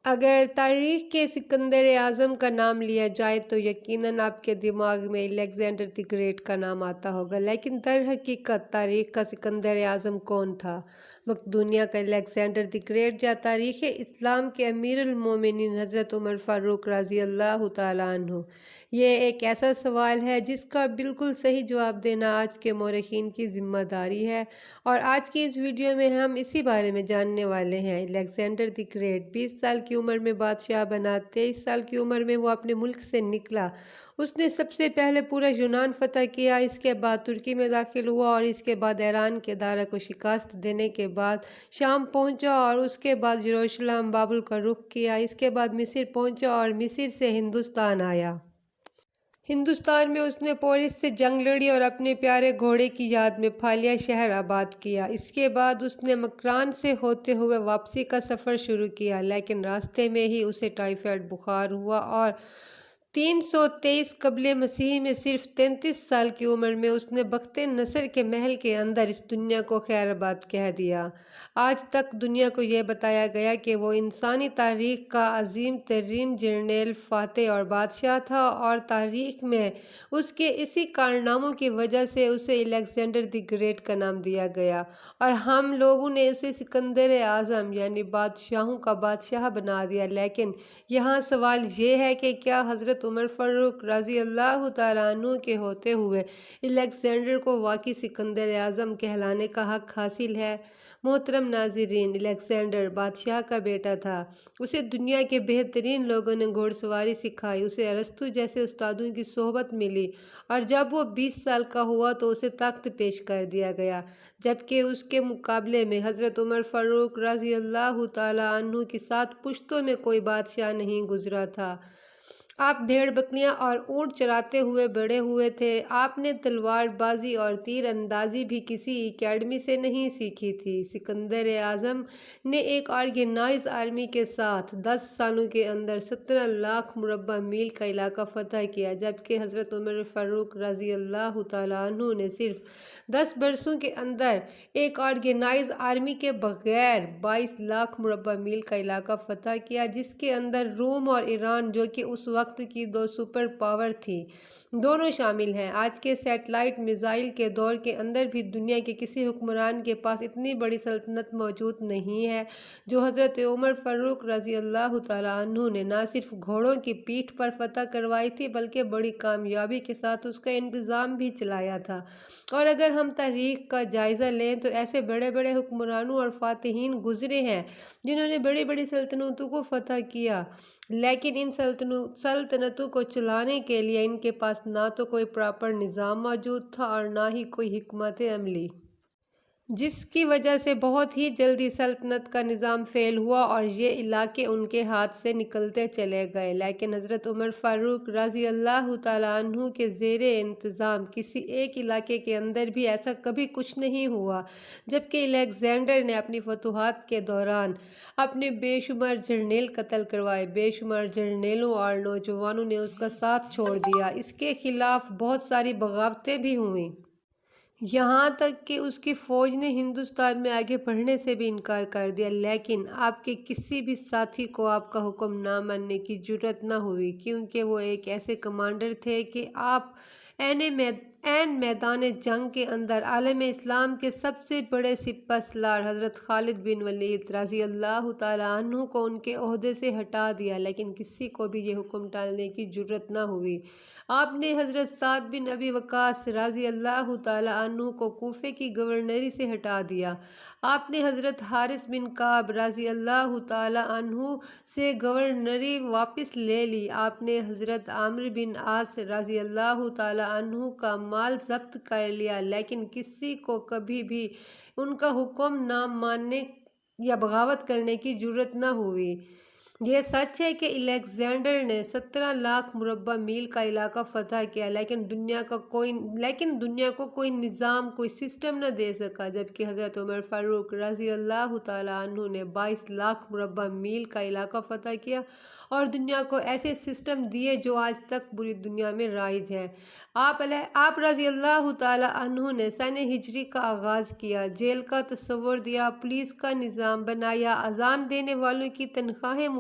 اگر تاریخ کے سکندر اعظم کا نام لیا جائے تو یقیناً آپ کے دماغ میں الیگزینڈر دی گریٹ کا نام آتا ہوگا، لیکن در حقیقت تاریخ کا سکندر اعظم کون تھا؟ دنیا کا الیگزینڈر دی گریٹ یا تاریخ اسلام کے امیر المومنین حضرت عمر فاروق رضی اللہ تعالیٰ عنہ؟ یہ ایک ایسا سوال ہے جس کا بالکل صحیح جواب دینا آج کے مورخین کی ذمہ داری ہے، اور آج کی اس ویڈیو میں ہم اسی بارے میں جاننے والے ہیں۔ الیگزینڈر دی گریٹ 20 سال کی عمر میں بادشاہ بنا۔ 23 سال کی عمر میں وہ اپنے ملک سے نکلا۔ اس نے سب سے پہلے پورا یونان فتح کیا، اس کے بعد ترکی میں داخل ہوا، اور اس کے بعد ایران کے دارا کو شکست دینے کے بعد شام پہنچا، اور اس کے بعد یروشلم بابل کا رخ کیا۔ اس کے بعد مصر پہنچا اور مصر سے ہندوستان آیا۔ ہندوستان میں اس نے پورس سے جنگ لڑی اور اپنے پیارے گھوڑے کی یاد میں پھالیا شہر آباد کیا۔ اس کے بعد اس نے مکران سے ہوتے ہوئے واپسی کا سفر شروع کیا، لیکن راستے میں ہی اسے ٹائیفائڈ بخار ہوا، اور 323 قبل مسیح میں صرف 33 سال کی عمر میں اس نے بخت نصر کے محل کے اندر اس دنیا کو خیر آباد کہہ دیا۔ آج تک دنیا کو یہ بتایا گیا کہ وہ انسانی تاریخ کا عظیم ترین جرنیل، فاتح اور بادشاہ تھا، اور تاریخ میں اس کے اسی کارناموں کی وجہ سے اسے الیگزینڈر دی گریٹ کا نام دیا گیا، اور ہم لوگوں نے اسے سکندر اعظم یعنی بادشاہوں کا بادشاہ بنا دیا۔ لیکن یہاں سوال یہ ہے کہ کیا حضرت عمر فاروق رضی اللہ تعالیٰ عنہ کے ہوتے ہوئے الیگزینڈر کو واقعی سکندر اعظم کہلانے کا حق حاصل ہے؟ محترم ناظرین، الیگزینڈر بادشاہ کا بیٹا تھا۔ اسے دنیا کے بہترین لوگوں نے گھوڑ سواری سکھائی، اسے ارسطو جیسے استادوں کی صحبت ملی، اور جب وہ 20 سال کا ہوا تو اسے تخت پیش کر دیا گیا، جبکہ اس کے مقابلے میں حضرت عمر فاروق رضی اللہ تعالیٰ عنہ کی 7 پشتوں میں کوئی بادشاہ نہیں گزرا تھا۔ آپ بھیڑ بکریاں اور اونٹ چراتے ہوئے بڑے ہوئے تھے۔ آپ نے تلوار بازی اور تیر اندازی بھی کسی اکیڈمی سے نہیں سیکھی تھی۔ سکندر اعظم نے ایک آرگنائز آرمی کے ساتھ 10 سالوں کے اندر 17 لاکھ مربع میل کا علاقہ فتح کیا، جبکہ حضرت عمر فاروق رضی اللہ تعالیٰ عنہ نے صرف 10 برسوں کے اندر ایک آرگنائز آرمی کے بغیر 22 لاکھ مربع میل کا علاقہ فتح کیا، جس کے اندر روم اور ایران، جو کہ اس وقت کی 2 سپر پاور تھی، دونوں شامل ہیں۔ آج کے سیٹلائٹ میزائل کے دور کے اندر بھی دنیا کے کسی حکمران کے پاس اتنی بڑی سلطنت موجود نہیں ہے جو حضرت عمر فاروق رضی اللہ تعالیٰ عنہ نے نہ صرف گھوڑوں کی پیٹھ پر فتح کروائی تھی بلکہ بڑی کامیابی کے ساتھ اس کا انتظام بھی چلایا تھا۔ اور اگر ہم تاریخ کا جائزہ لیں تو ایسے بڑے بڑے حکمرانوں اور فاتحین گزرے ہیں جنہوں نے بڑی بڑی سلطنتوں کو فتح کیا، لیکن ان سلطنتوں کو چلانے کے لیے ان کے پاس نہ تو کوئی پراپر نظام موجود تھا اور نہ ہی کوئی حکمت عملی، جس کی وجہ سے بہت ہی جلدی سلطنت کا نظام فیل ہوا اور یہ علاقے ان کے ہاتھ سے نکلتے چلے گئے۔ لیکن حضرت عمر فاروق رضی اللہ تعالیٰ عنہ کے زیر انتظام کسی ایک علاقے کے اندر بھی ایسا کبھی کچھ نہیں ہوا، جبکہ الیگزینڈر نے اپنی فتوحات کے دوران اپنے بے شمار جرنیل قتل کروائے، بے شمار جرنیلوں اور نوجوانوں نے اس کا ساتھ چھوڑ دیا، اس کے خلاف بہت ساری بغاوتیں بھی ہوئیں، یہاں تک کہ اس کی فوج نے ہندوستان میں آگے بڑھنے سے بھی انکار کر دیا۔ لیکن آپ کے کسی بھی ساتھی کو آپ کا حکم نہ ماننے کی جرأت نہ ہوئی، کیونکہ وہ ایک ایسے کمانڈر تھے کہ آپ عین میدان جنگ کے اندر عالم اسلام کے سب سے بڑے سپہ سالار حضرت خالد بن ولید رضی اللہ تعالیٰ عنہ کو ان کے عہدے سے ہٹا دیا، لیکن کسی کو بھی یہ حکم ٹالنے کی جرأت نہ ہوئی۔ آپ نے حضرت سعد بن ابی وقاص رضی اللہ تعالیٰ عنہ کو کوفے کی گورنری سے ہٹا دیا۔ آپ نے حضرت حارث بن کعب رضی اللہ تعالیٰ عنہ سے گورنری واپس لے لی۔ آپ نے حضرت عامر بن عاص رضی اللہ تعالیٰ عنہ کا مال ضبط کر لیا، لیکن کسی کو کبھی بھی ان کا حکم نہ ماننے یا بغاوت کرنے کی جرأت نہ ہوئی۔ یہ سچ ہے کہ الیگزینڈر نے 17 لاکھ مربع میل کا علاقہ فتح کیا، لیکن دنیا کو کوئی نظام، کوئی سسٹم نہ دے سکا، جبکہ حضرت عمر فاروق رضی اللہ تعالیٰ عنہ نے 22 لاکھ مربع میل کا علاقہ فتح کیا اور دنیا کو ایسے سسٹم دیے جو آج تک پوری دنیا میں رائج ہیں۔ آپ رضی اللہ تعالیٰ عنہ نے سنہ ہجری کا آغاز کیا، جیل کا تصور دیا، پولیس کا نظام بنایا، اذان دینے والوں کی تنخواہیں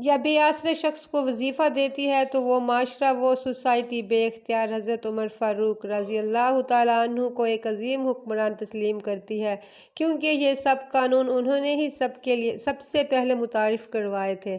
یا بے آسرے شخص کو وظیفہ دیتی ہے تو وہ معاشرہ، وہ سوسائٹی بے اختیار حضرت عمر فاروق رضی اللہ تعالیٰ عنہ کو ایک عظیم حکمران تسلیم کرتی ہے، کیونکہ یہ سب قانون انہوں نے ہی سب سے پہلے متعارف کروائے تھے۔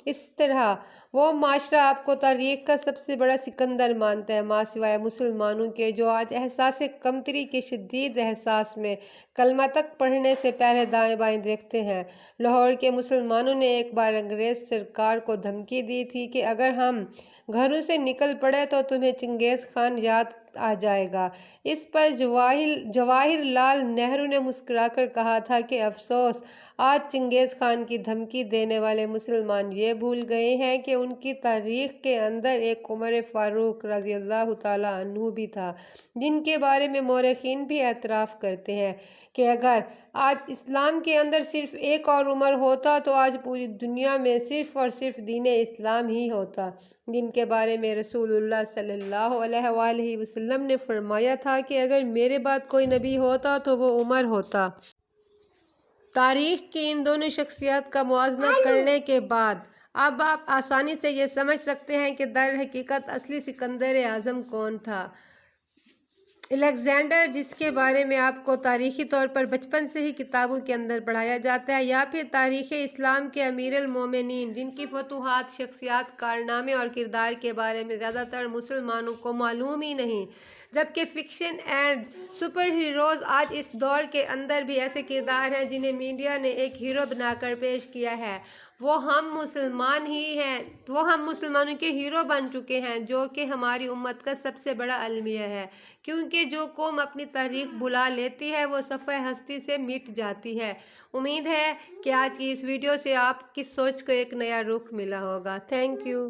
اس طرح وہ معاشرہ آپ کو تاریخ کا سب سے بڑا سکندر مانتا ہے، ماں سوائے مسلمانوں کے، جو آج احساس کمتری کے شدید احساس میں کلمہ تک پڑھنے سے پہلے دائیں بائیں دیکھتے ہیں۔ لاہور کے مسلمانوں نے ایک بار انگریز سرکار کو دھمکی دی تھی کہ اگر ہم گھروں سے نکل پڑے تو تمہیں چنگیز خان یاد آ جائے گا۔ اس پر جواہر لال نہرو نے مسکرا کر کہا تھا کہ افسوس، آج چنگیز خان کی دھمکی دینے والے مسلمان یہ بھول گئے ہیں کہ ان کی تاریخ کے اندر ایک عمر فاروق رضی اللہ تعالیٰ عنہ بھی تھا، جن کے بارے میں مورخین بھی اعتراف کرتے ہیں کہ اگر آج اسلام کے اندر صرف ایک اور عمر ہوتا تو آج پوری دنیا میں صرف اور صرف دین اسلام ہی ہوتا، جن کے بارے میں رسول اللہ صلی اللہ علیہ وآلہ وسلم نے فرمایا تھا کہ اگر میرے بعد کوئی نبی ہوتا تو وہ عمر ہوتا۔ تاریخ کی ان دونوں شخصیات کا موازنہ کرنے کے بعد اب آپ آسانی سے یہ سمجھ سکتے ہیں کہ در حقیقت اصلی سکندر اعظم کون تھا۔ الیگزینڈر، جس کے بارے میں آپ کو تاریخی طور پر بچپن سے ہی کتابوں کے اندر پڑھایا جاتا ہے، یا پھر تاریخ اسلام کے امیر المومنین، جن کی فتوحات، شخصیات، کارنامے اور کردار کے بارے میں زیادہ تر مسلمانوں کو معلوم ہی نہیں، جبکہ فکشن اینڈ سپر ہیروز آج اس دور کے اندر بھی ایسے کردار ہیں جنہیں میڈیا نے ایک ہیرو بنا کر پیش کیا ہے، وہ ہم مسلمانوں کے ہیرو بن چکے ہیں، جو کہ ہماری امت کا سب سے بڑا المیہ ہے، کیونکہ جو قوم اپنی تاریخ بھلا لیتی ہے وہ صفحہ ہستی سے مٹ جاتی ہے۔ امید ہے کہ آج کی اس ویڈیو سے آپ کی سوچ کو ایک نیا رخ ملا ہوگا۔ Thank you.